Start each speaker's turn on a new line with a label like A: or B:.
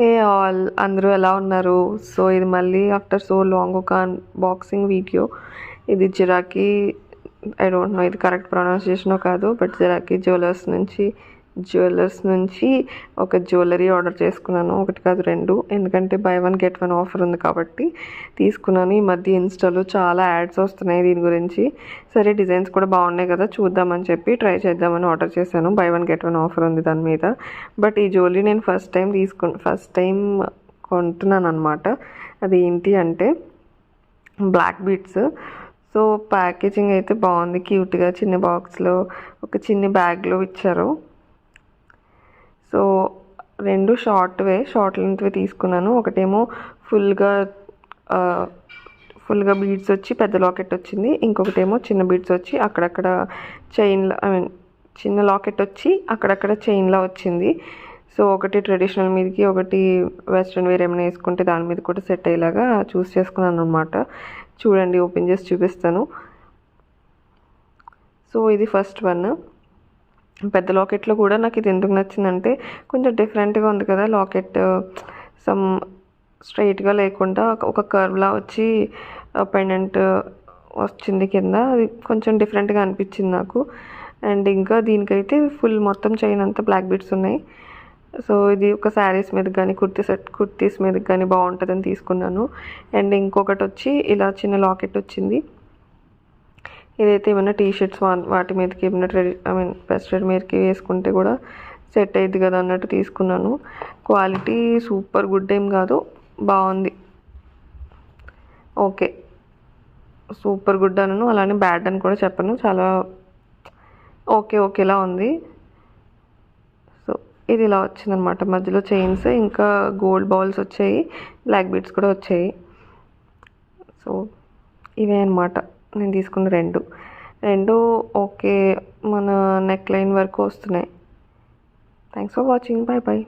A: Hey all, అందరూ ఎలా ఉన్నారు? సో ఇది మళ్ళీ ఆఫ్టర్ సో లాంగ్ ఒక అన్బాక్సింగ్ వీడియో. ఇది జిరాకీ, ఐ డోంట్ నో ఇది కరెక్ట్ ప్రొనౌన్సియేషనో కాదు, బట్ జిరాకీ జ్యువెలర్స్ నుంచి ఒక జ్యువెలరీ ఆర్డర్ చేసుకున్నాను. ఒకటి కాదు రెండు, ఎందుకంటే by one get one offer ఉంది కాబట్టి తీసుకున్నాను. ఈ మధ్య ఇన్స్టాలో చాలా యాడ్స్ వస్తున్నాయి దీని గురించి. సరే డిజైన్స్ కూడా బాగున్నాయి కదా, చూద్దామని చెప్పి ట్రై చేద్దామని ఆర్డర్ చేశాను. By one get one offer ఉంది దాని మీద. బట్ ఈ జ్యువెలరీ నేను ఫస్ట్ టైం కొంటున్నాను అనమాట. అది ఏంటి అంటే బ్లాక్ బీడ్స్. సో ప్యాకేజింగ్ అయితే బాగుంది, క్యూట్గా చిన్న బాక్స్లో ఒక చిన్న బ్యాగ్లో ఇచ్చారు. సో రెండు షార్ట్ లెంత్వే తీసుకున్నాను. ఒకటేమో ఫుల్గా బీడ్స్ వచ్చి పెద్ద లాకెట్ వచ్చింది, ఇంకొకటేమో చిన్న బీడ్స్ వచ్చి అక్కడక్కడ చైన్లో, చిన్న లాకెట్ వచ్చి అక్కడక్కడ చైన్లా వచ్చింది. సో ఒకటి ట్రెడిషనల్ మీదకి, ఒకటి వెస్ట్రన్ వేర్ ఏమైనా వేసుకుంటే దాని మీద కూడా సెట్ అయ్యేలాగా చూస్ చేసుకున్నాను అనమాట. చూడండి, ఓపెన్ చేసి చూపిస్తాను. సో ఇది ఫస్ట్ వన్. పెద్ద లాకెట్లో కూడా నాకు ఇది ఎందుకు నచ్చిందంటే కొంచెం డిఫరెంట్గా ఉంది కదా లాకెట్. సమ్ స్ట్రైట్గా లేకుండా ఒక కర్వ్లా వచ్చి పెండెంట్ వచ్చింది కింద. అది కొంచెం డిఫరెంట్గా అనిపించింది నాకు. అండ్ ఇంకా దీనికైతే ఫుల్ మొత్తం చైన్ అంతా బ్లాక్ బీడ్స్ ఉన్నాయి. సో ఇది ఒక శారీస్ మీద కానీ కుర్తీస్ మీద కానీ బాగుంటుందని తీసుకున్నాను. అండ్ ఇంకొకటి వచ్చి ఇలా చిన్న లాకెట్ వచ్చింది. ఇదైతే ఏమైనా టీషర్ట్స్ వాటి మీదకి ఏమైనా వెస్ట్రన్ మీదకి వేసుకుంటే కూడా సెట్ అయ్యిద్ది కదా అన్నట్టు తీసుకున్నాను. క్వాలిటీ సూపర్ గుడ్ ఏం కాదు, బాగుంది. ఓకే, సూపర్ గుడ్ అనను, అలానే బ్యాడ్ అని కూడా చెప్పను, చాలా ఓకేలా ఉంది. సో ఇది ఇలా వచ్చిందనమాట. మధ్యలో చైన్స్, ఇంకా గోల్డ్ బాల్స్ వచ్చాయి, బ్లాక్ బీడ్స్ కూడా వచ్చాయి. సో ఇవే అనమాట నేను తీసుకున్న రెండు ఓకే, మన నెక్ లైన్ వరకు వస్తున్నాయి. Thanks for watching, bye bye.